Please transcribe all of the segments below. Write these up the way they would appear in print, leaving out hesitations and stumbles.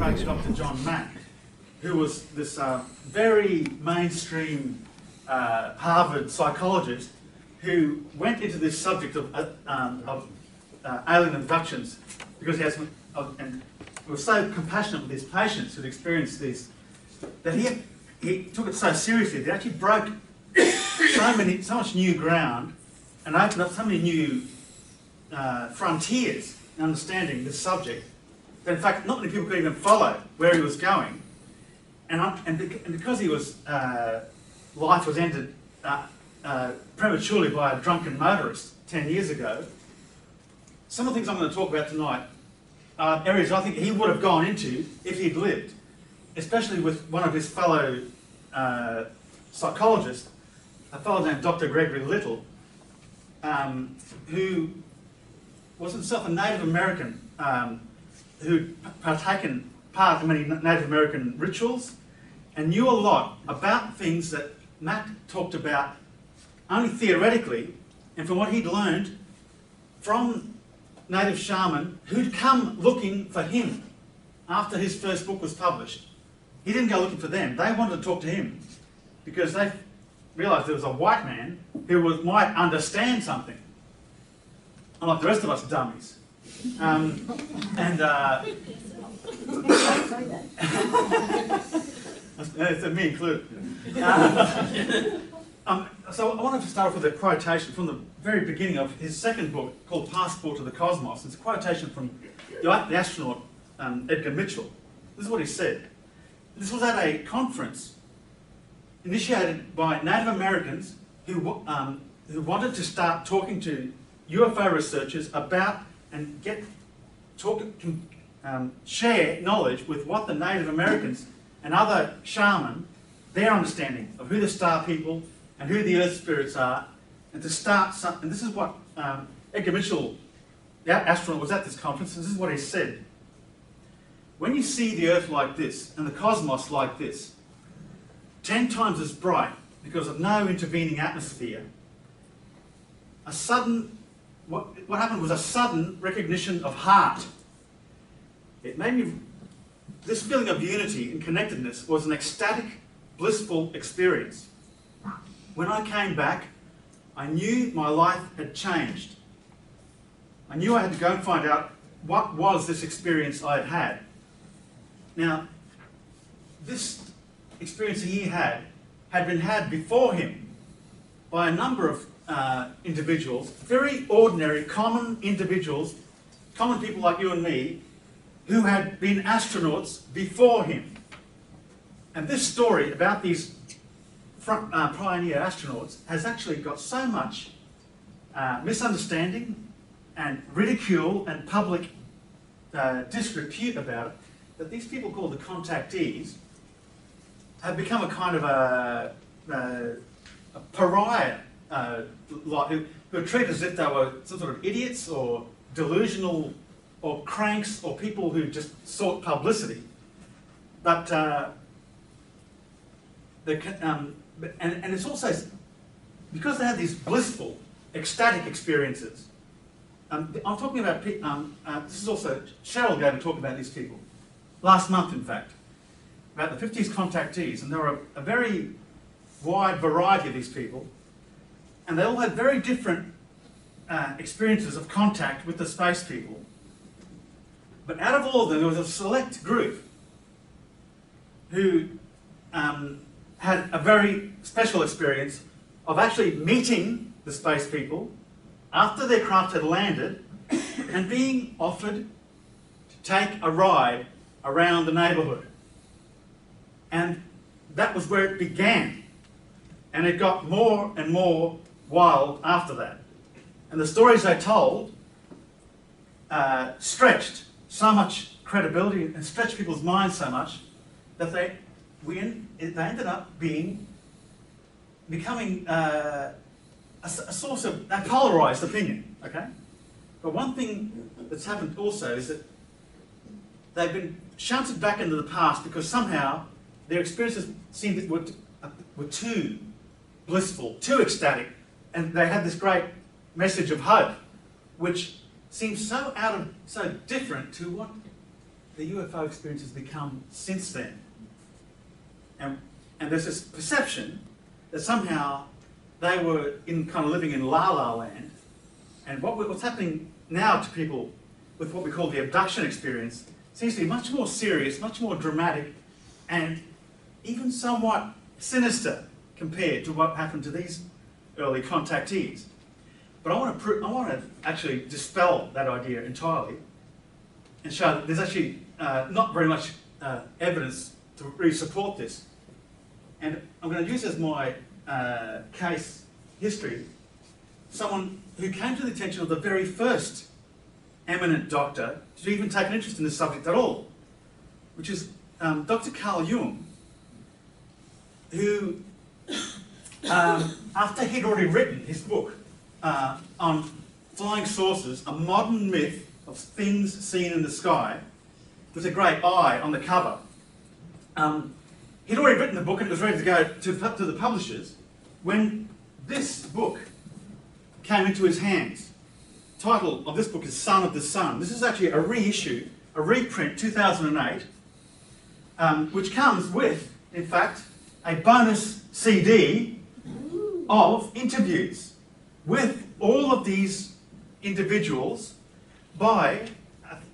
approached Dr. John Mack, who was this very mainstream Harvard psychologist who went into this subject of alien abductions because he has, and was so compassionate with his patients who'd experienced this, that he took it so seriously that he actually broke so much new ground and opened up so many new frontiers in understanding this subject that in fact not many people could even follow where he was going. And because he was, life was ended prematurely by a drunken motorist 10 years ago, some of the things I'm going to talk about tonight are areas I think he would have gone into if he'd lived, especially with one of his fellow psychologists, a fellow named Dr. Gregory Little, who was himself a Native American who'd taken part in many Native American rituals and knew a lot about things that Matt talked about only theoretically, and from what he'd learned from native shaman who'd come looking for him after his first book was published. He didn't go looking for them. They wanted to talk to him because they realised there was a white man who might understand something, unlike the rest of us dummies. It's me included. So I wanted to start off with a quotation from the very beginning of his second book called Passport to the Cosmos. It's a quotation from the astronaut Edgar Mitchell. This is what he said. This was at a conference initiated by Native Americans who wanted to start talking to UFO researchers about and share knowledge with what the Native Americans and other shaman, their understanding of who the star people and who the earth spirits are, and to start something. And this is what Edgar Mitchell, the astronaut, was at this conference, and this is what he said. When you see the earth like this and the cosmos like this, 10 times as bright because of no intervening atmosphere, what happened was a sudden recognition of heart. It made me, this feeling of unity and connectedness was an ecstatic, blissful experience. When I came back, I knew my life had changed. I knew I had to go and find out what was this experience I had had. Now, this experience he had been had before him by a number of individuals, very ordinary, common individuals, common people like you and me, who had been astronauts before him. And this story about these pioneer astronauts has actually got so much misunderstanding and ridicule and public disrepute about it that these people called the contactees have become a kind of a pariah who are treated as if they were some sort of idiots or delusional or cranks or people who just sought publicity. But and it's also because they have these blissful, ecstatic experiences. I'm talking about, this is also, Cheryl gave a talk about these people, last month in fact, about the 50s contactees, and there were a very wide variety of these people, and they all had very different experiences of contact with the space people. But out of all of them, there was a select group who had a very special experience of actually meeting the space people after their craft had landed and being offered to take a ride around the neighbourhood. And that was where it began. And it got more and more wild after that. And the stories they told stretched so much credibility and stretched people's minds so much that they ended up becoming a source of a polarised opinion, okay? But one thing that's happened also is that they've been shunted back into the past because somehow their experiences seemed that were too blissful, too ecstatic, and they had this great message of hope, which seems so different to what the UFO experience has become since then. And there's this perception that somehow they were kind of living in la-la land, and what's happening now to people with what we call the abduction experience seems to be much more serious, much more dramatic, and even somewhat sinister compared to what happened to these early contactees. But I want to actually dispel that idea entirely and show that there's actually not very much evidence to really support this. And I'm going to use as my case history someone who came to the attention of the very first eminent doctor to even take an interest in this subject at all, which is Dr. Carl Jung, who, after he'd already written his book on flying saucers, a modern myth of things seen in the sky, with a great eye on the cover, he'd already written the book and it was ready to go to the publishers when this book came into his hands. The title of this book is Son of the Sun. This is actually a reissue, a reprint, 2008, which comes with, in fact, a bonus CD of interviews with all of these individuals by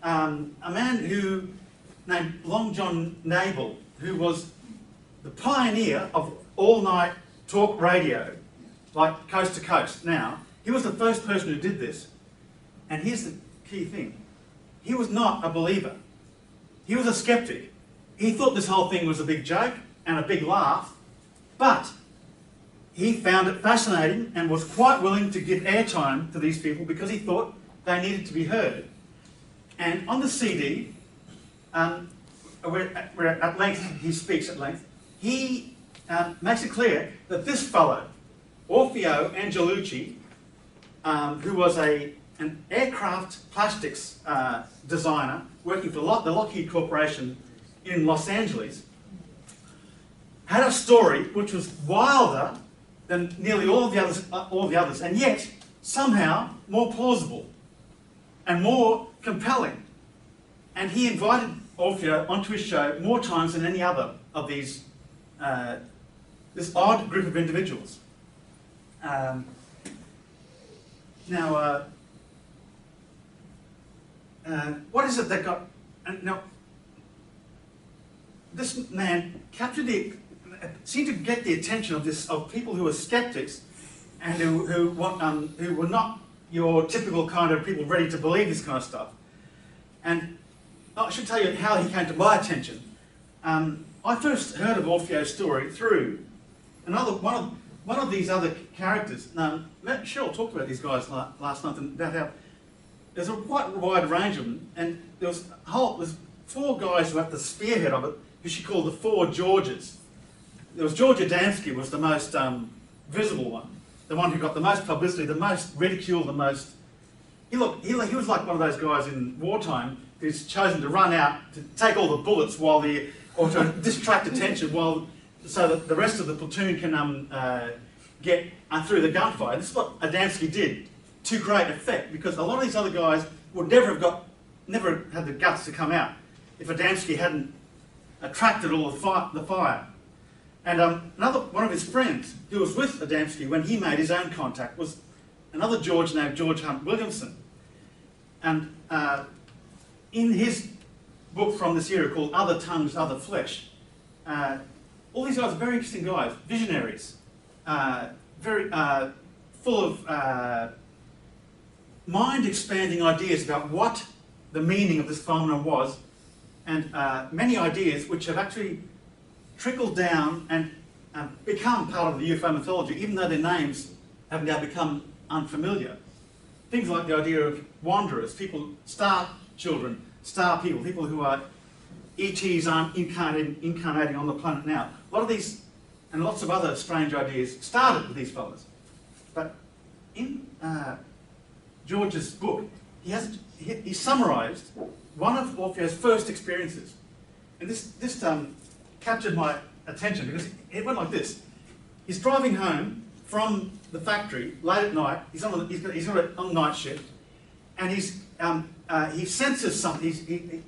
a man named Long John Nabel, who was the pioneer of all-night talk radio, like Coast to Coast. Now, he was the first person who did this. And here's the key thing. He was not a believer. He was a skeptic. He thought this whole thing was a big joke and a big laugh, but he found it fascinating and was quite willing to give airtime to these people because he thought they needed to be heard. And on the CD, where at length he speaks at length, he makes it clear that this fellow, Orfeo Angelucci, who was an aircraft plastics designer working for the Lockheed Corporation in Los Angeles, had a story which was wilder than nearly all the others, and yet somehow more plausible and more compelling. And he invited Orfeo onto his show more times than any other of these this odd group of individuals. What is it that got... Now, this man seemed to get the attention of people who were skeptics and who were not your typical kind of people ready to believe this kind of stuff. And I should tell you how he came to my attention. I first heard of Orfeo's story through one of these other characters. Cheryl talked about these guys last month and about how there's a quite wide range of them, and there's 4 guys who were at the spearhead of it, who she called the 4 Georges. There was George Adamski was the most visible one, the one who got the most publicity, the most ridicule, the most... He was like one of those guys in wartime who's chosen to run out to take all the bullets or to distract attention so that the rest of the platoon can get through the gunfire. This is what Adamski did to great effect, because a lot of these other guys would never had the guts to come out if Adamski hadn't attracted all the fire. And one of his friends who was with Adamski when he made his own contact was another George named George Hunt Williamson. And in his book from this era called Other Tongues, Other Flesh, all these guys are very interesting guys, visionaries, very full of mind-expanding ideas about what the meaning of this phenomenon was, and many ideas which have actually trickled down and become part of the UFO mythology, even though their names have now become unfamiliar. Things like the idea of wanderers, star children, star people who are ETs incarnating on the planet now. A lot of these and lots of other strange ideas started with these fellows. But in George's book, he summarised one of Orfeo's first experiences. And this captured my attention because it went like this. He's driving home from the factory late at night. He's on night shift, and he senses something.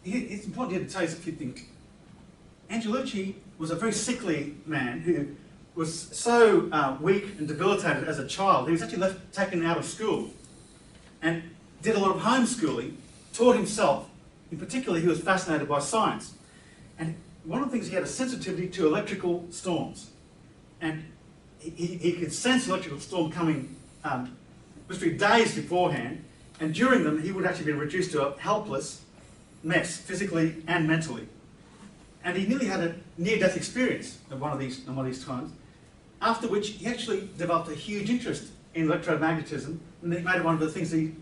it's important here to tell you a few things. Angelucci was a very sickly man who was so weak and debilitated as a child, he was actually taken out of school and did a lot of homeschooling, taught himself. In particular, he was fascinated by science. And one of the things, he had a sensitivity to electrical storms. And he could sense electrical storm coming literally days beforehand, and during them he would actually be reduced to a helpless mess, physically and mentally. And he nearly had a near-death experience at one of these times, after which he actually developed a huge interest in electromagnetism, and it made it one of the things he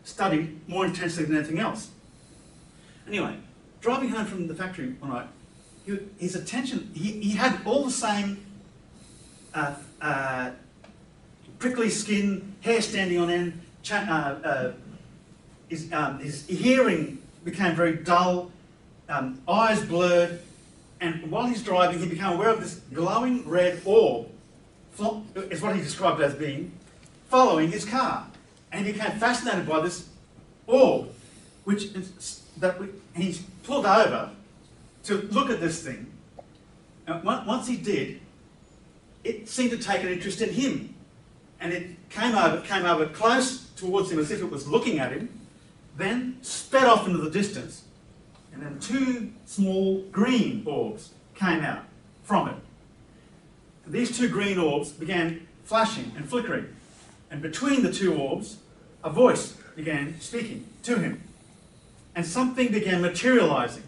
studied more intensely than anything else. Anyway, driving home from the factory one night, his attention, he had all the same prickly skin, hair standing on end, his hearing became very dull, eyes blurred, and while he's driving he became aware of this glowing red orb, is what he described as being, following his car. And he became fascinated by this orb, he's pulled over to look at this thing. And once he did, it seemed to take an interest in him. And it came over close towards him as if it was looking at him, then sped off into the distance. And then two small green orbs came out from it. And these two green orbs began flashing and flickering. And between the two orbs, a voice began speaking to him. And something began materializing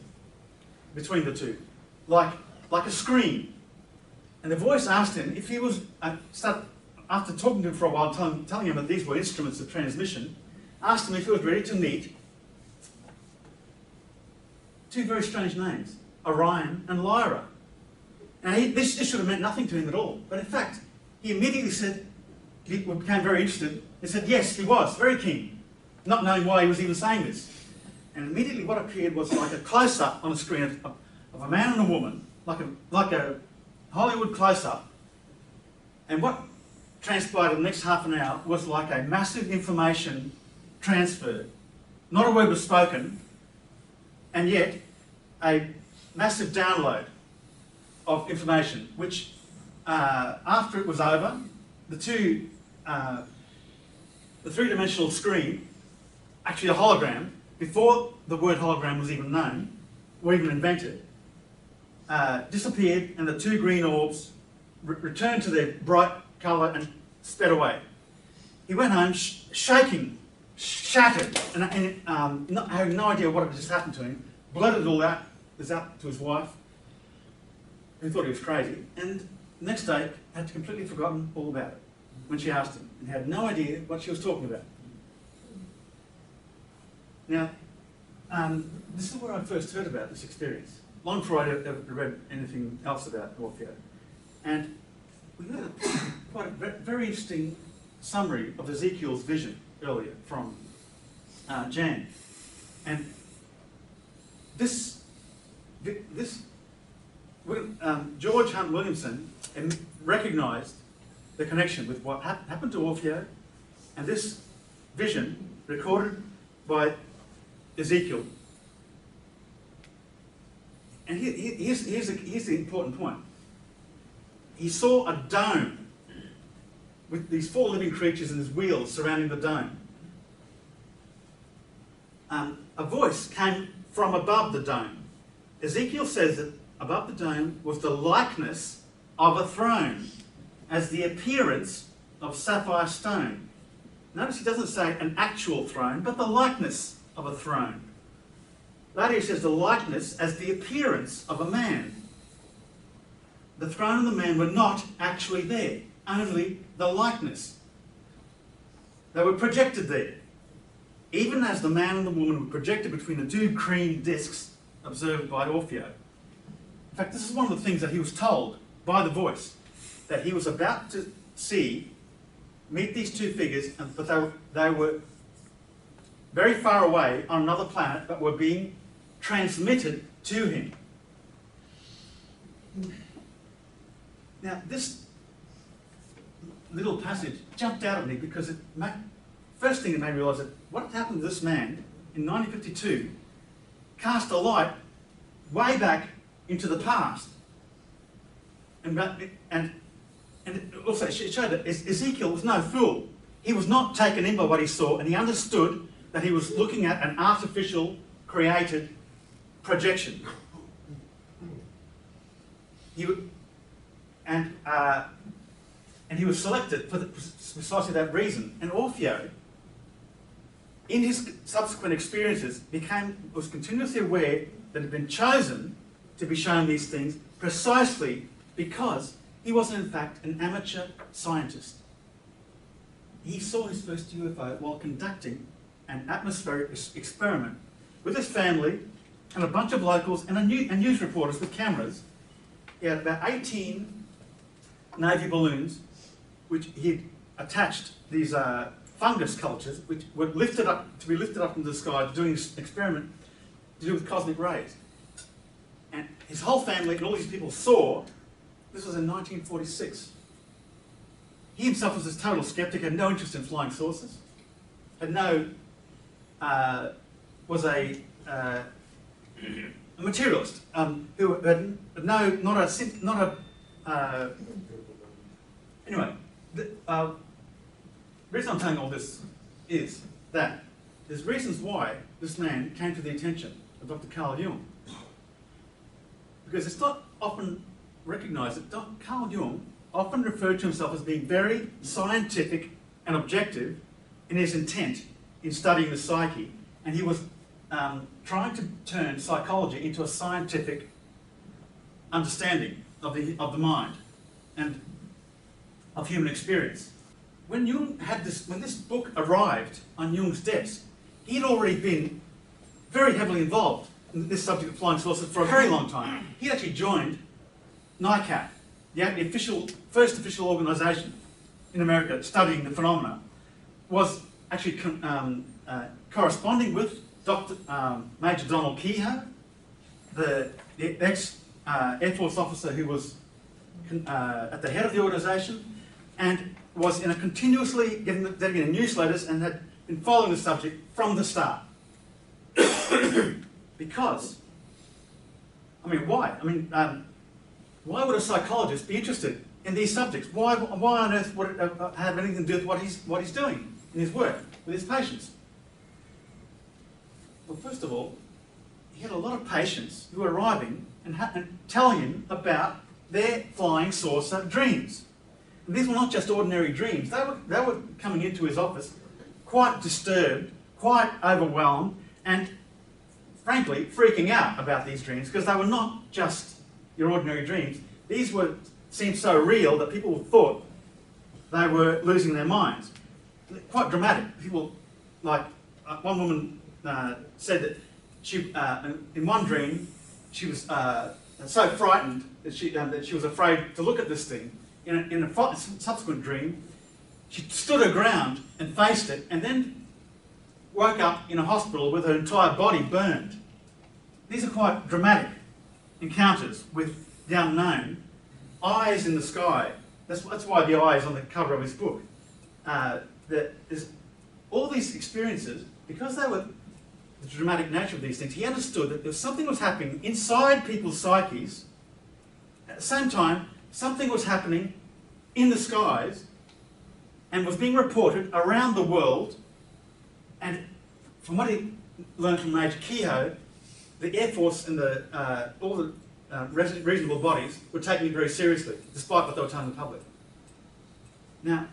between the two, like a screen. And the voice asked him if he was, after talking to him for a while, telling him that these were instruments of transmission, asked him if he was ready to meet two very strange names, Orion and Lyra. Now, this should have meant nothing to him at all, but in fact, he immediately said, he became very interested. He said yes, he was, very keen, not knowing why he was even saying this. And immediately what appeared was like a close-up on a screen of a man and a woman, like a Hollywood close-up. And what transpired in the next half an hour was like a massive information transfer. Not a word was spoken, and yet a massive download of information, which after it was over, the three-dimensional screen, actually a hologram, before the word hologram was even known, or even invented, disappeared, and the two green orbs returned to their bright colour and sped away. He went home shaking, shattered, and having no idea what had just happened to him, blurted it all out to his wife, who thought he was crazy, and the next day had completely forgotten all about it when she asked him, and had no idea what she was talking about. Now, this is where I first heard about this experience, long before I ever read anything else about Orfeo. And we heard quite a very interesting summary of Ezekiel's vision earlier from Jan. And George Hunt Williamson recognised the connection with what happened to Orfeo and this vision recorded by Ezekiel. And here's the important point. He saw a dome with these four living creatures and his wheels surrounding the dome. A voice came from above the dome. Ezekiel says that above the dome was the likeness of a throne, as the appearance of sapphire stone. Notice he doesn't say an actual throne, but the likeness of a throne. Later he says the likeness as the appearance of a man. The throne and the man were not actually there, only the likeness. They were projected there, even as the man and the woman were projected between the two green discs observed by Orfeo. In fact, this is one of the things that he was told by the voice, that he was about to meet these two figures, but they were very far away on another planet, but were being transmitted to him. Now, this little passage jumped out at me because first thing it made me realise that what had happened to this man in 1952 cast a light way back into the past. And also it showed that Ezekiel was no fool. He was not taken in by what he saw, and he understood that he was looking at an artificial created projection. He was selected for precisely that reason. And Orfeo, in his subsequent experiences, was continuously aware that he had been chosen to be shown these things precisely because he was in fact an amateur scientist. He saw his first UFO while conducting an atmospheric experiment with his family and a bunch of locals and news reporters with cameras. He had about 18 Navy balloons, which he'd attached these fungus cultures, which were to be lifted up into the sky, doing this experiment to do with cosmic rays. And his whole family and all these people saw. This was in 1946. He himself was a total skeptic, had no interest in flying saucers, was a materialist who had anyway. The reason I'm telling all this is that there's reasons why this man came to the attention of Dr. Carl Jung, because it's not often recognised that Carl Jung often referred to himself as being very scientific and objective in his intent in studying the psyche, and he was trying to turn psychology into a scientific understanding of the mind and of human experience. When this book arrived on Jung's desk, he had already been very heavily involved in this subject of flying saucers for a very long time. He actually joined NICAP, the first official organisation in America studying the phenomena, was actually corresponding with Major Donald Kehoe, the ex-Air Force officer who was at the head of the organisation, and was continuously getting newsletters and had been following the subject from the start. Because, why? Why would a psychologist be interested in these subjects? Why on earth would it have anything to do with what he's doing in his work with his patients? Well, first of all, he had a lot of patients who were arriving and telling him about their flying saucer dreams. And these were not just ordinary dreams. They were coming into his office quite disturbed, quite overwhelmed, and frankly freaking out about these dreams, because they were not just your ordinary dreams. These seemed so real that people thought they were losing their minds. Quite dramatic. People, like one woman said that she, in one dream, she was so frightened that she was afraid to look at this thing. In a subsequent dream, she stood her ground and faced it, and then woke up in a hospital with her entire body burned. These are quite dramatic encounters with the unknown. Eyes in the sky. That's why the eye is on the cover of his book. All these experiences, because they were the dramatic nature of these things, he understood that something was happening inside people's psyches. At the same time, something was happening in the skies and was being reported around the world. And from what he learned from Major Kehoe, the Air Force and all the reasonable bodies were taking it very seriously, despite what they were telling the public. Now,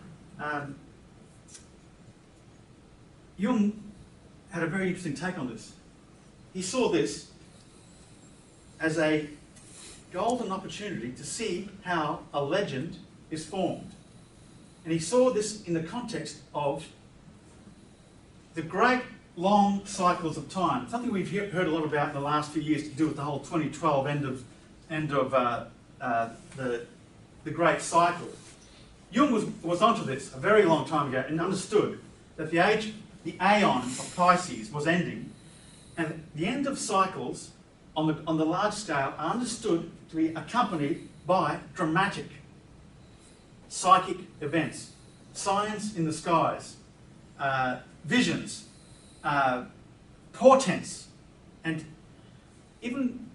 Jung had a very interesting take on this. He saw this as a golden opportunity to see how a legend is formed. And he saw this in the context of the great long cycles of time, something we've heard a lot about in the last few years to do with the whole 2012 end of the great cycle. Jung was onto this a very long time ago and understood that the aeon of Pisces was ending, and the end of cycles on the large scale are understood to be accompanied by dramatic psychic events, signs in the skies, visions, portents, and even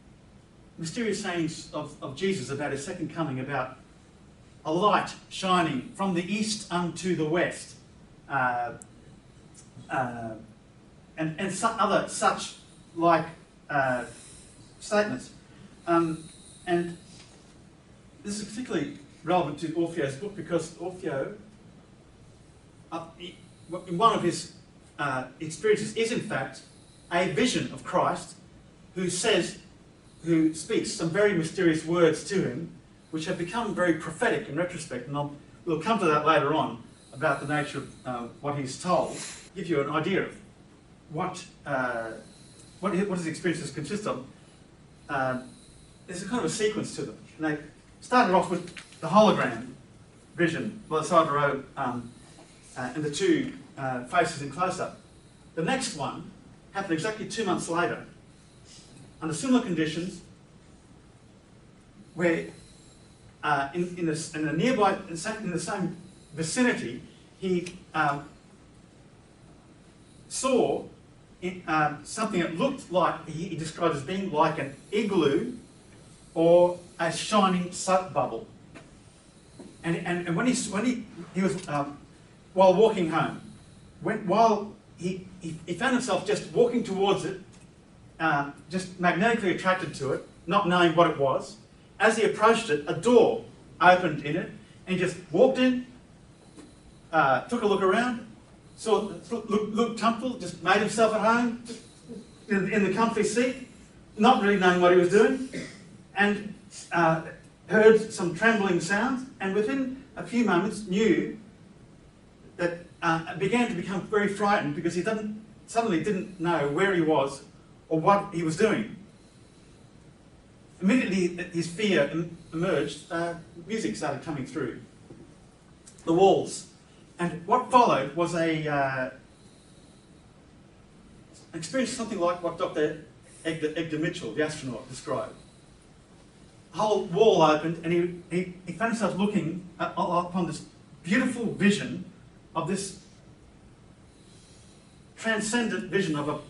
mysterious sayings of Jesus about his second coming, about a light shining from the east unto the west, and some other such like statements. And this is particularly relevant to Orfeo's book, because Orfeo, in one of his experiences, is in fact a vision of Christ who speaks some very mysterious words to him, which have become very prophetic in retrospect. And we'll come to that later on, about the nature of what he's told, give you an idea of what his experiences consist of. There's a kind of a sequence to them. And they started off with the hologram vision by the side of the road, and the two faces in close-up. The next one happened exactly 2 months later, under similar conditions, where in the same vicinity, he saw something that looked like, he described as being like an igloo or a shining soap bubble. And when he was while walking home, while he found himself just walking towards it, just magnetically attracted to it, not knowing what it was. As he approached it, a door opened in it, and he just walked in, took a look around, looked comfortable, just made himself at home in the comfy seat, not really knowing what he was doing, and heard some trembling sounds, and within a few moments knew that, began to become very frightened, because he suddenly didn't know where he was or what he was doing. Immediately his fear emerged. Music started coming through the walls, and what followed was an experience something like what Dr. Edgar Mitchell, the astronaut, described. The whole wall opened, and he found himself looking upon this beautiful vision of this transcendent vision of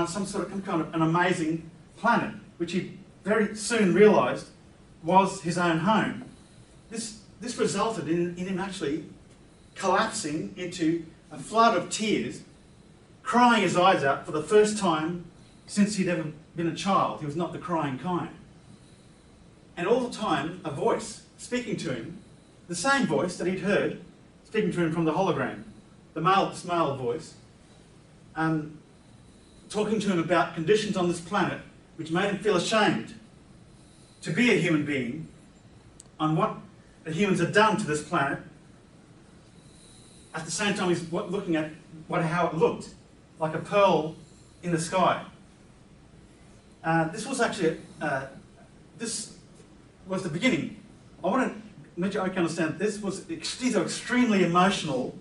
some kind of an amazing planet, which he very soon realised was his own home. This resulted in him actually collapsing into a flood of tears, crying his eyes out for the first time since he'd ever been a child. He was not the crying kind. And all the time, a voice speaking to him, the same voice that he'd heard speaking to him from the hologram, this male voice, talking to him about conditions on this planet which made him feel ashamed to be a human being, on what the humans had done to this planet. At the same time, he's looking at how it looked, like a pearl in the sky. This was actually, this was the beginning. I want to make sure I can understand, these are extremely emotional,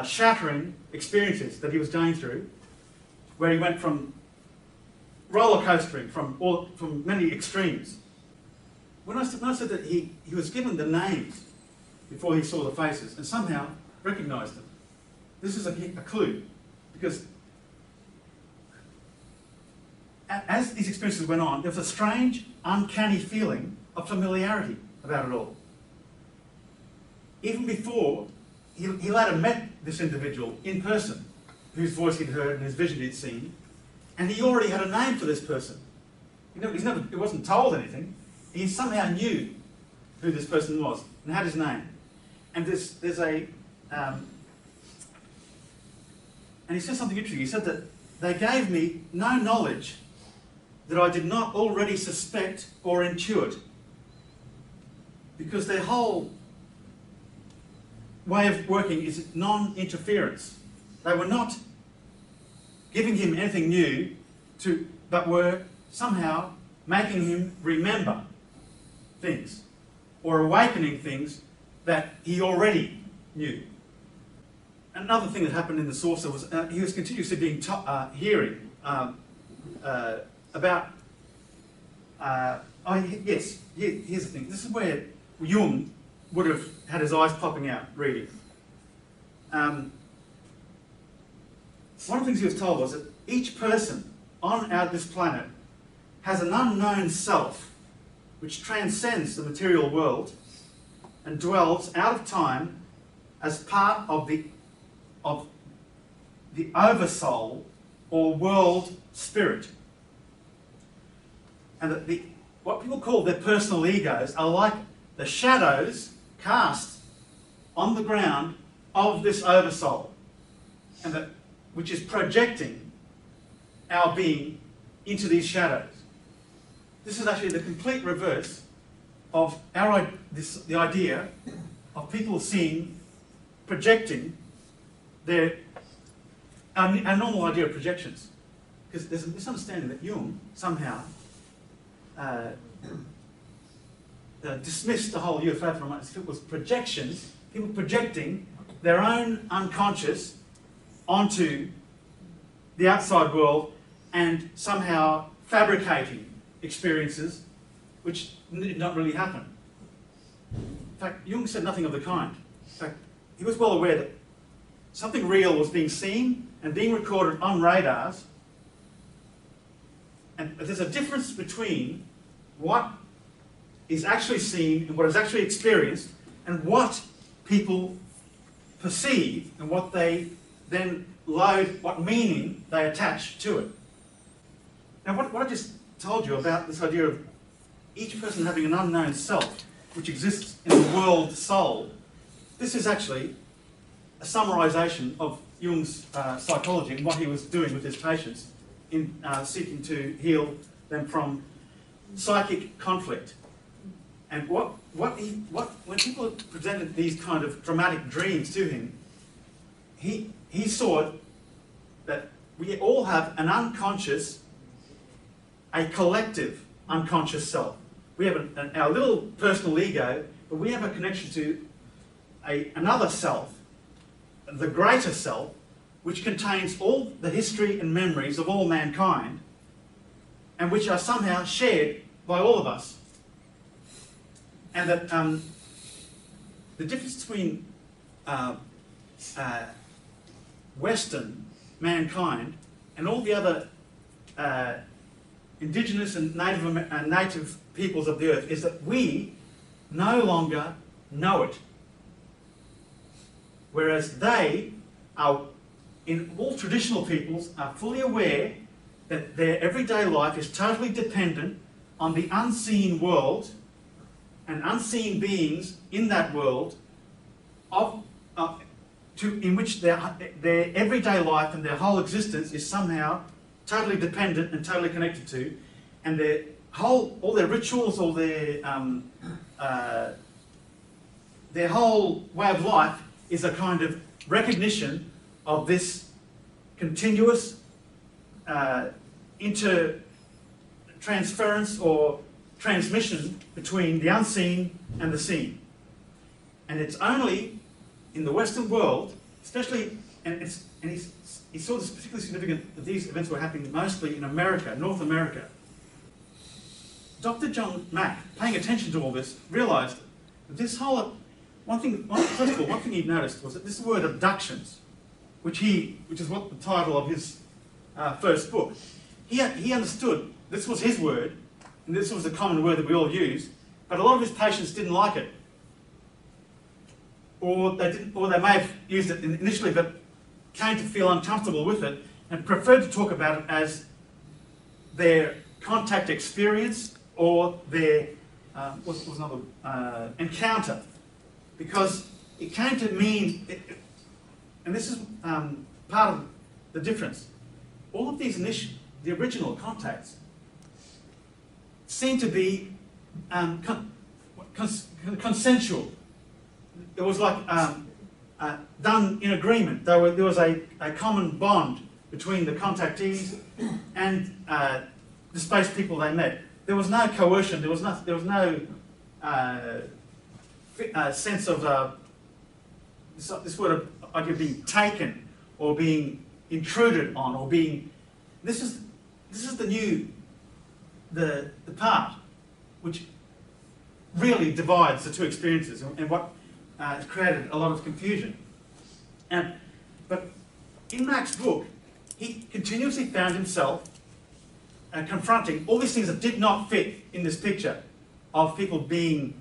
shattering experiences that he was going through, where he went from roller coastering from many extremes. When I said that he was given the names before he saw the faces, and somehow recognised them, this is a clue, because as these experiences went on, there was a strange, uncanny feeling of familiarity about it all. Even before he later met this individual in person, whose voice he'd heard and whose vision he'd seen, and he already had a name for this person. He wasn't told anything. He somehow knew who this person was and had his name. And and he said something interesting. He said that they gave me no knowledge that I did not already suspect or intuit, because their whole way of working is non-interference. They were not giving him anything new, but were somehow making him remember things, or awakening things that he already knew. Another thing that happened in the saucer was he was continuously being hearing about. Yes, here's the thing. This is where Jung would have had his eyes popping out reading. One of the things he was told was that each person on this planet has an unknown self which transcends the material world and dwells out of time as part of the oversoul or world spirit. And that what people call their personal egos are like the shadows cast on the ground of this oversoul, and which is projecting our being into these shadows. This is actually the complete reverse of the idea of people projecting our normal idea of projections. Because there's a misunderstanding that Jung somehow dismissed the whole UFO phenomenon as if it was projections, people projecting their own unconscious onto the outside world and somehow fabricating experiences which did not really happen. In fact, Jung said nothing of the kind. In fact, he was well aware that something real was being seen and being recorded on radars, and there's a difference between what is actually seen and what is actually experienced and what people perceive and what they then load, what meaning they attach to it. Now what I just told you about this idea of each person having an unknown self which exists in the world soul, this is actually a summarisation of Jung's psychology and what he was doing with his patients in seeking to heal them from psychic conflict. And when people presented these kind of dramatic dreams to him, he saw that we all have an unconscious, a collective unconscious self. We have our little personal ego, but we have a connection to another self, the greater self, which contains all the history and memories of all mankind, and which are somehow shared by all of us. And that the difference between Western mankind and all the other indigenous and native peoples of the earth is that we no longer know it. Whereas they are, in all traditional peoples, are fully aware that their everyday life is totally dependent on the unseen world and unseen beings in that world in which their everyday life and their whole existence is somehow totally dependent and totally connected to, and all their rituals, all their whole way of life is a kind of recognition of this continuous intertransference or transmission between the unseen and the seen. And it's only in the Western world, especially, and he saw this particularly significant, that these events were happening mostly in America, North America. Dr. John Mack, paying attention to all this, realised that this whole, first of all, one thing he noticed was that this word abductions, which is what the title of his first book, he understood this was his word, and this was a common word that we all use, but a lot of his patients didn't like it. Or they may have used it initially, but came to feel uncomfortable with it and preferred to talk about it as their contact experience or their encounter, because it came to mean, and this is part of the difference. All of these the original contacts seem to be consensual. It was like done in agreement. There was a common bond between the contactees and the space people they met. There was no coercion. There was no sense of this word of idea of being taken or being intruded on or being. This is the part which really divides the two experiences and what created a lot of confusion. But in Mack's book, he continuously found himself confronting all these things that did not fit in this picture of people being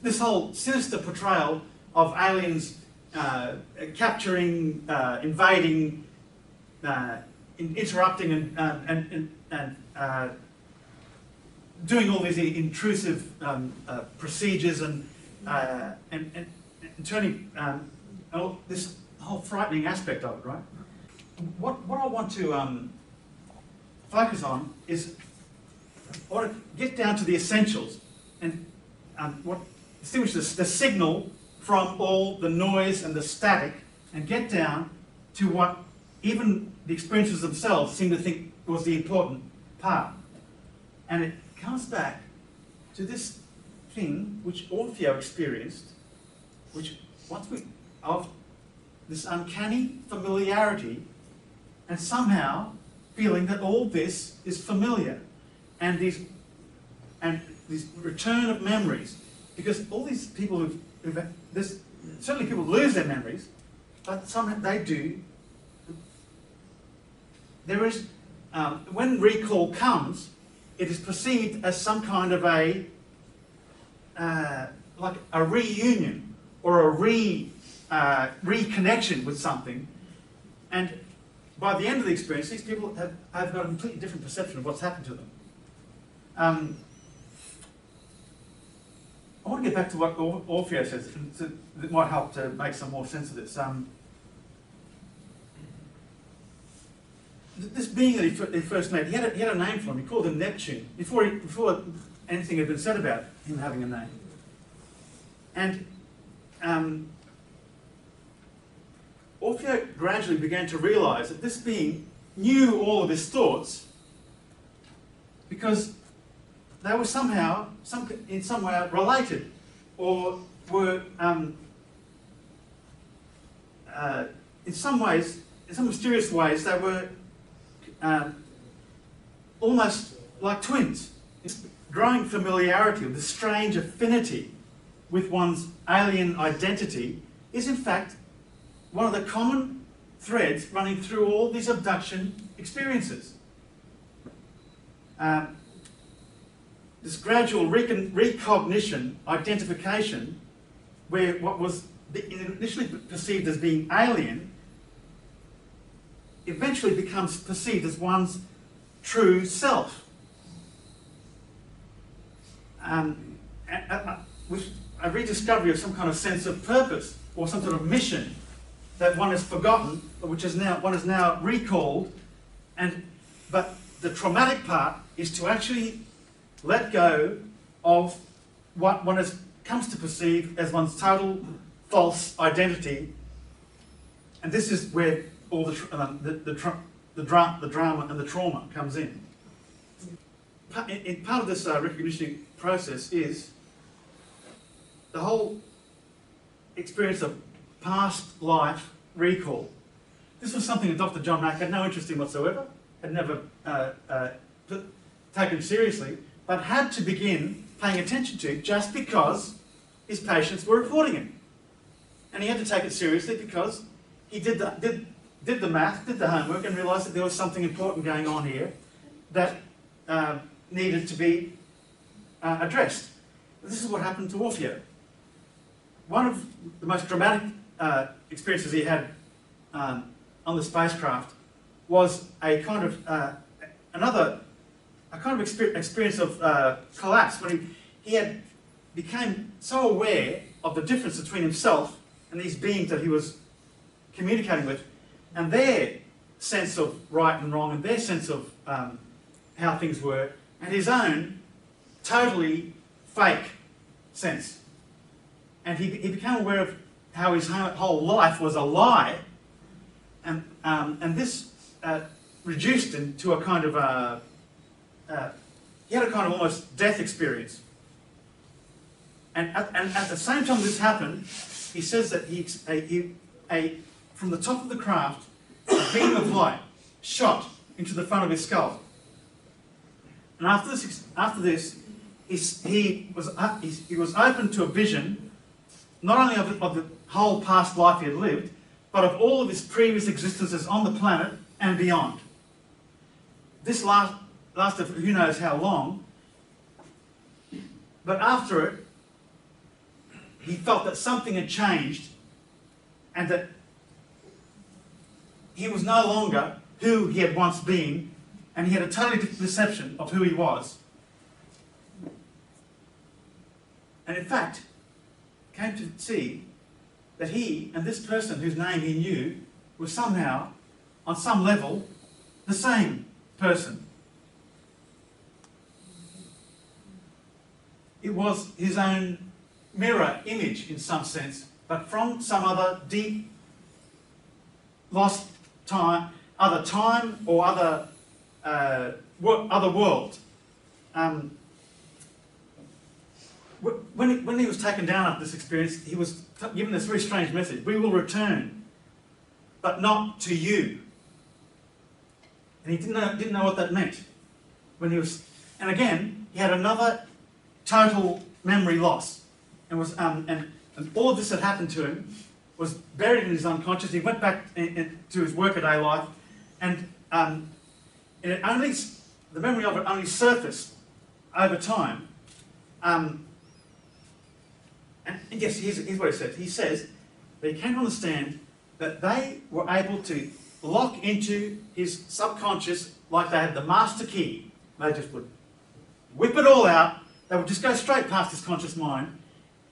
this whole sinister portrayal of aliens capturing, invading, interrupting, and doing all these intrusive procedures and turning this whole frightening aspect of it, right? What I want to focus on is I want to get down to the essentials and what distinguishes the signal from all the noise and the static, and get down to what even the experiencers themselves seem to think was the important part. And it comes back to this thing which Orfeo experienced, which of this uncanny familiarity, and somehow feeling that all this is familiar, and this return of memories, because all these people certainly people lose their memories, but somehow they do. There is, when recall comes, it is perceived as some kind of a like a reunion or a reconnection with something, and by the end of the experience, these people have got a completely different perception of what's happened to them. I want to get back to what Orfeo says, and it might help to make some more sense of this. This being that he first met, he had a name for him. He called him Neptune, before anything had been said about him having a name. And Orfeo gradually began to realise that this being knew all of his thoughts because they were somehow, in some way, related, or were, in some ways, in some mysterious ways, they were almost like twins. This growing familiarity, or this strange affinity with one's alien identity, is in fact one of the common threads running through all these abduction experiences. This gradual recognition, identification, where what was initially perceived as being alien eventually becomes perceived as one's true self. With a rediscovery of some kind of sense of purpose or some sort of mission that one has forgotten, but which is now recalled, but the traumatic part is to actually let go of what one comes to perceive as one's total false identity, and this is where all the drama and the trauma comes in. Part of this recognition process is the whole experience of past life recall. This was something that Dr. John Mack had no interest in whatsoever, had never taken seriously, but had to begin paying attention to just because his patients were reporting it. And he had to take it seriously because he did the math, did the homework, and realised that there was something important going on here that needed to be addressed. This is what happened to Orfeo. One of the most dramatic experiences he had on the spacecraft was a kind of experience of collapse, when he became so aware of the difference between himself and these beings that he was communicating with, and their sense of right and wrong, and their sense of how things were, and his own totally fake sense. And he became aware of how his whole life was a lie, and this reduced him to a kind of he had a kind of almost death experience. And at the same time this happened, he says that from the top of the craft, a beam of light shot into the front of his skull. And after this, he was open to a vision, not only of the whole past life he had lived, but of all of his previous existences on the planet and beyond. this lasted for who knows how long, but after it, he felt that something had changed and that he was no longer who he had once been, and he had a totally different perception of who he was. And in fact, came to see that he and this person whose name he knew were somehow, on some level, the same person. It was his own mirror image in some sense, but from some other deep, lost time, other time or other world. When he was taken down after this experience, he was given this very strange message: "We will return, but not to you." And he didn't know what that meant when he was. And again, he had another total memory loss, and all of this that happened to him was buried in his unconscious. He went back to his workaday life, and the memory of it only surfaced over time. And yes, here's what he says. He says that he came to understand that they were able to lock into his subconscious like they had the master key. They just would whip it all out. They would just go straight past his conscious mind.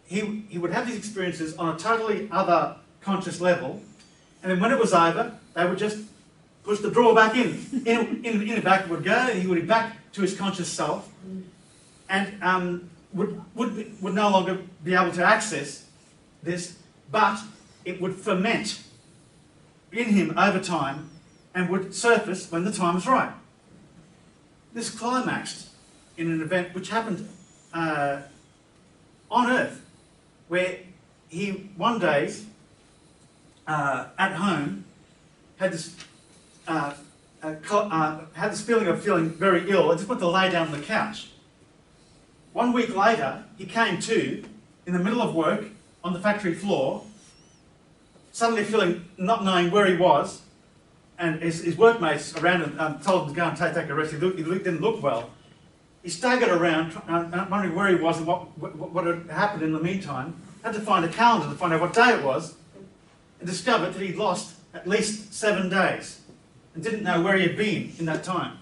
He would have these experiences on a totally other conscious level, and then when it was over, they would just push the drawer back in. In the back it would go, and he would be back to his conscious self, and would no longer be able to access this, but it would ferment in him over time and would surface when the time was right. This climaxed in an event which happened on Earth, where he one day at home had this feeling of feeling very ill. I just went to lay down on the couch. 1 week later, he came to in the middle of work on the factory floor, suddenly feeling, not knowing where he was, and his workmates around him told him to go and take a rest. He didn't look well. He staggered around, wondering where he was and what had happened in the meantime. Had to find a calendar to find out what day it was, and discovered that he'd lost at least 7 days and didn't know where he had been in that time.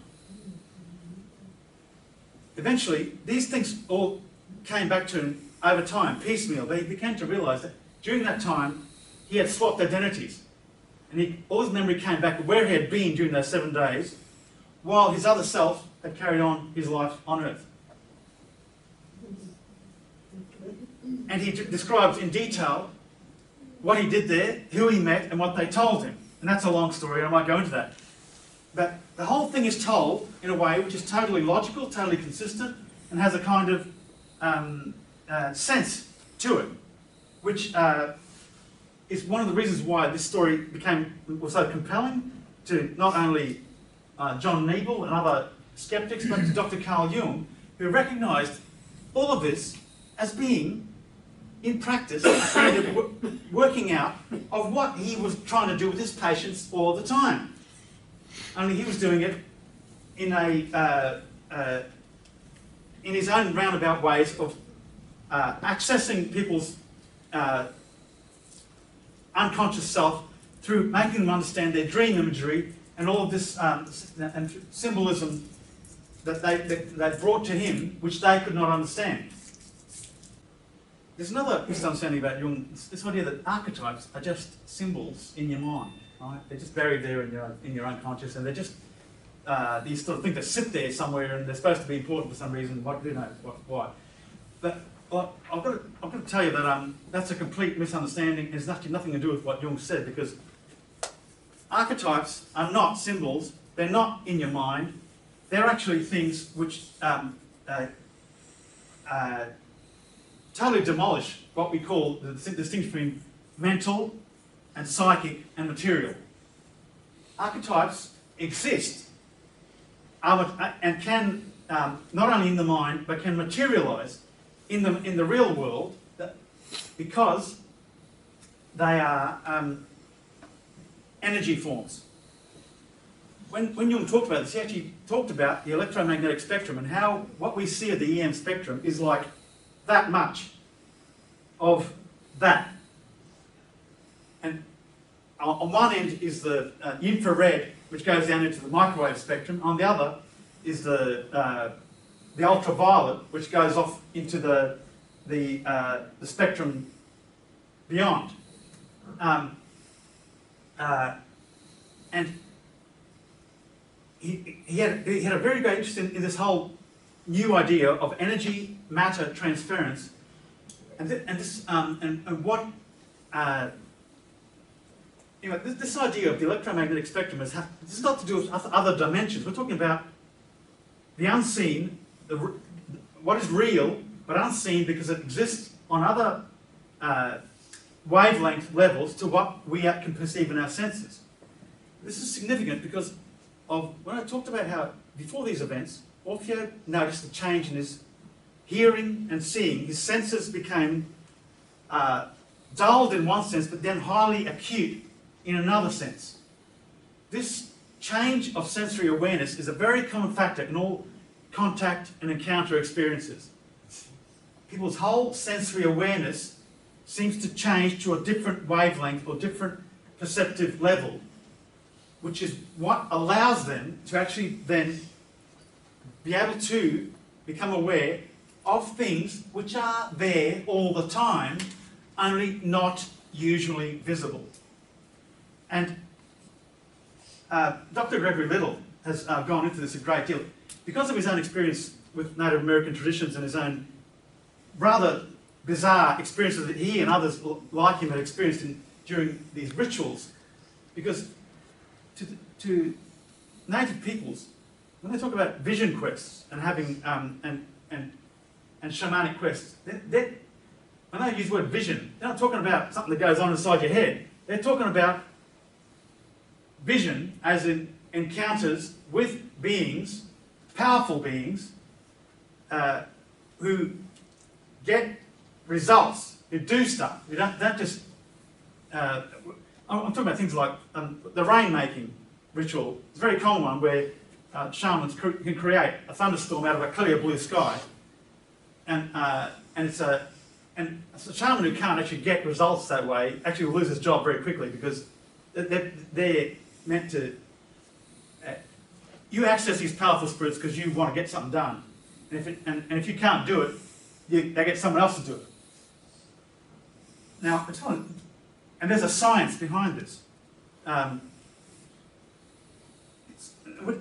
Eventually, these things all came back to him over time, piecemeal, but he began to realise that during that time he had swapped identities, and all his memory came back of where he had been during those 7 days, while his other self had carried on his life on Earth. And he describes in detail what he did there, who he met, and what they told him. And that's a long story, I might go into that. But the whole thing is told in a way which is totally logical, totally consistent, and has a kind of sense to it, which is one of the reasons why this story was so compelling to not only John Nebel and other skeptics, but to Dr. Carl Jung, who recognised all of this as being, in practice, a kind of working out of what he was trying to do with his patients all the time. Only he was doing it in his own roundabout ways of accessing people's unconscious self through making them understand their dream imagery and all of this and symbolism that they brought to him, which they could not understand. There's another misunderstanding about Jung, this idea that archetypes are just symbols in your mind, right? They're just buried there in your unconscious, and they're just these sort of things that sit there somewhere, and they're supposed to be important for some reason. Who knows why? But I've got to tell you that that's a complete misunderstanding. It has nothing to do with what Jung said, because archetypes are not symbols. They're not in your mind. They're actually things which totally demolish what we call the distinction between mental and psychic and material. Archetypes exist and can, not only in the mind, but can materialise in the real world, because they are energy forms. when Jung talked about this, he actually talked about the electromagnetic spectrum and how what we see at the EM spectrum is like that much of that. And on one end is the infrared, which goes down into the microwave spectrum. On the other is the ultraviolet, which goes off into the spectrum beyond. And he had a very great interest in this whole new idea of energy matter transference, and what this idea of the electromagnetic spectrum this is not to do with other dimensions. We're talking about the unseen, what is real but unseen because it exists on other wavelength levels to what we can perceive in our senses. This is significant because of when I talked about how before these events, Orfeo noticed a change in his hearing and seeing. His senses became dulled in one sense, but then highly acute in another sense. This change of sensory awareness is a very common factor in all contact and encounter experiences. People's whole sensory awareness seems to change to a different wavelength or different perceptive level, which is what allows them to actually then be able to become aware of things which are there all the time, only not usually visible. And Dr. Gregory Little has gone into this a great deal. Because of his own experience with Native American traditions and his own rather bizarre experiences that he and others like him had experienced during these rituals, because to native peoples, when they talk about vision quests and having and shamanic quests, when they use the word vision, they're not talking about something that goes on inside your head. They're talking about vision as in encounters with beings, powerful beings, who get results, who do stuff. You don't just... I'm talking about things like the rain-making ritual. It's a very common one where shamans can create a thunderstorm out of a clear blue sky. And it's a shaman who can't actually get results that way actually will lose his job very quickly, because they're meant to... you access these powerful spirits because you want to get something done. And if you can't do it, they get someone else to do it. Now, and there's a science behind this.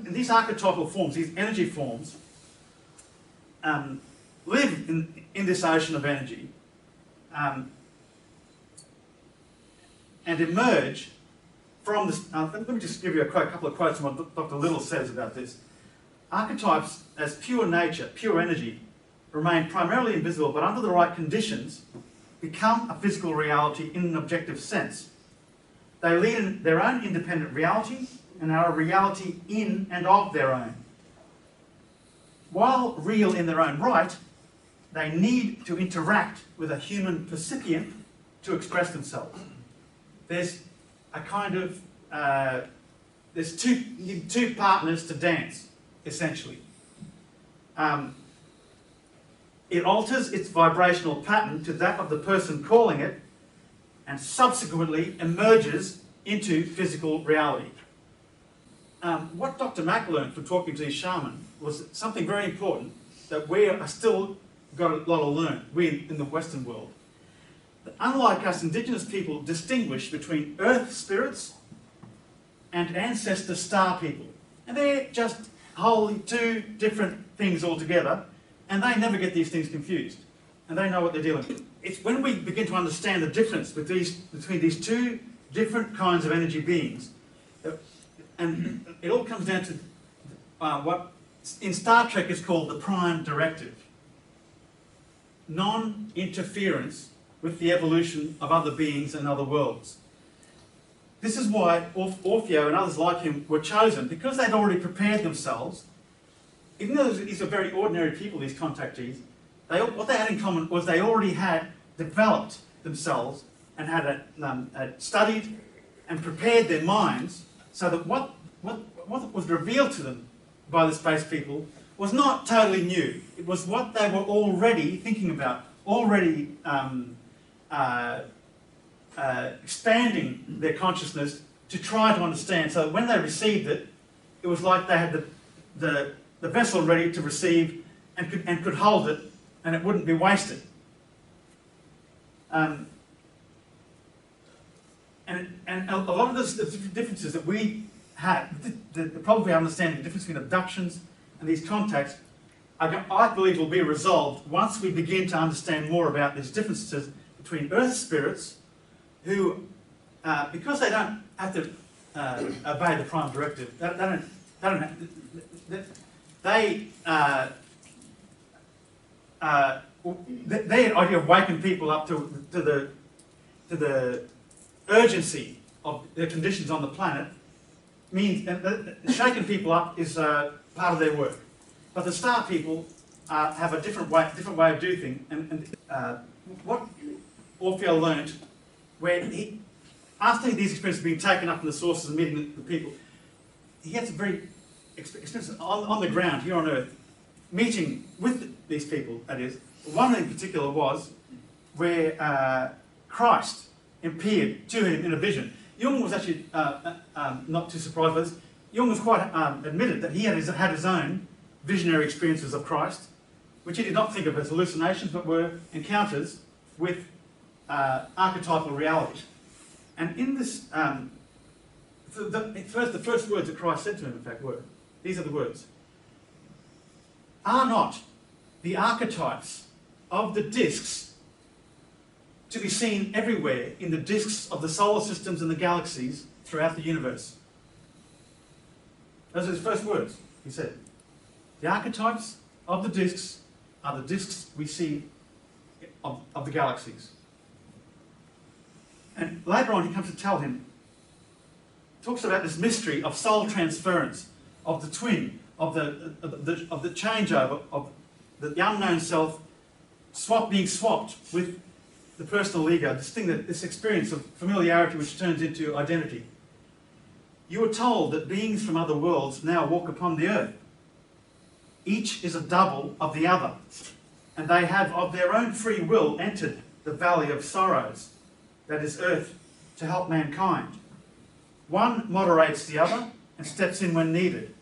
These archetypal forms, these energy forms, live in this ocean of energy and emerge from this. Let me just give you a couple of quotes from what Dr. Little says about this. Archetypes, as pure nature, pure energy, remain primarily invisible, but under the right conditions, become a physical reality in an objective sense. They lead in their own independent reality and are a reality in and of their own. While real in their own right, they need to interact with a human percipient to express themselves. There's a kind of, there's two partners to dance, essentially. It alters its vibrational pattern to that of the person calling it, and subsequently emerges into physical reality. What Dr. Mack learned from talking to his shaman was something very important that we are still got a lot to learn, we in the Western world. That unlike us, Indigenous people distinguish between earth spirits and ancestor star people. And they're just wholly two different things altogether, and they never get these things confused. And they know what they're dealing with. It's when we begin to understand the difference between these two different kinds of energy beings, and it all comes down to what in Star Trek is called the Prime Directive. Non-interference with the evolution of other beings and other worlds. This is why Orfeo and others like him were chosen, because they'd already prepared themselves. Even though these are very ordinary people, these contactees, what they had in common was they already had developed themselves and had studied and prepared their minds so that what was revealed to them by the space people was not totally new. It was what they were already thinking about, already expanding their consciousness to try to understand. So when they received it, it was like they had the vessel ready to receive and could hold it, and it wouldn't be wasted. And a lot of the differences that we have, the problem we understand the difference between abductions and these contacts, I believe will be resolved once we begin to understand more about these differences between Earth spirits who, because they don't have to obey the Prime Directive, their idea of waking people up to the urgency of their conditions on the planet means shaking people up is part of their work. But the star people have a different way of doing things. And what Orfeo learned, where after these experiences have been taken up in the sources and meeting the people, he had some very experiences on the ground here on Earth, meeting with these people, that is. One in particular was where Christ appeared to him in a vision. Jung was actually not too surprised by this. Jung was quite admitted that he had his own visionary experiences of Christ, which he did not think of as hallucinations, but were encounters with archetypal reality. And in this, the first words that Christ said to him, in fact, were, these are the words: "Are not the archetypes of the discs to be seen everywhere in the discs of the solar systems and the galaxies throughout the universe?" Those are his first words, he said. The archetypes of the discs are the discs we see of the galaxies. And later on he comes to tell him, talks about this mystery of soul transference, of the twin, of the changeover, of the unknown self being swapped with the personal ego, this experience of familiarity which turns into identity. You are told that beings from other worlds now walk upon the earth. Each is a double of the other, and they have of their own free will entered the valley of sorrows, that is earth, to help mankind. One moderates the other and steps in when needed.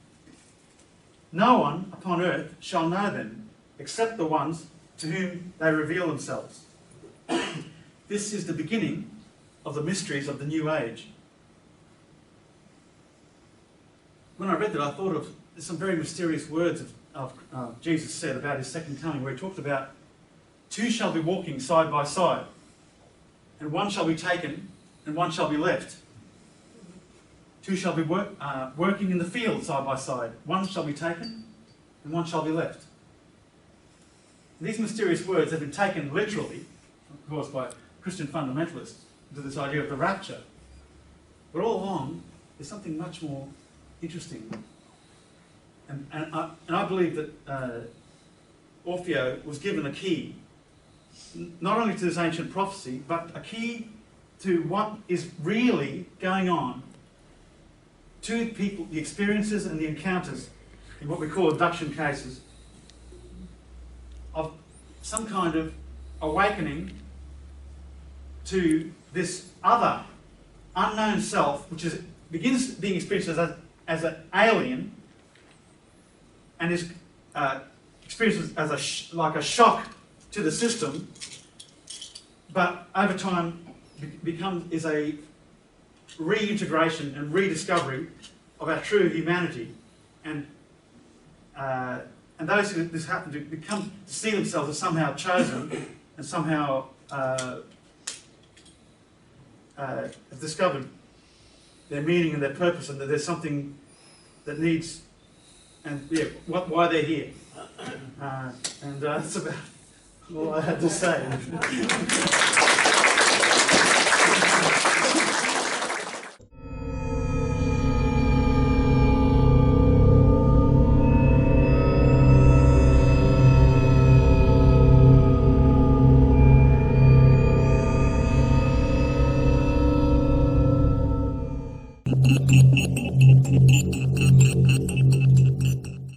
No one upon earth shall know them, except the ones to whom they reveal themselves. This is the beginning of the mysteries of the new age. When I read that, I thought of some very mysterious words of Jesus said about his second coming, where he talked about two shall be walking side by side, and one shall be taken and one shall be left. Two shall be working in the field side by side. One shall be taken and one shall be left. And these mysterious words have been taken literally, of course, by Christian fundamentalists, to this idea of the rapture. But all along, there's something much more interesting. And I believe that Orfeo was given a key, not only to this ancient prophecy, but a key to what is really going on to people, the experiences and the encounters in what we call abduction cases, of some kind of awakening to this other unknown self, which begins being experienced as an alien, and is experienced as like a shock to the system, but over time is a reintegration and rediscovery of our true humanity, and those who this happen to see themselves as somehow chosen and somehow have discovered their meaning and their purpose, and that there's something that needs, and yeah, why they're here. And that's about all I had to say. Bye.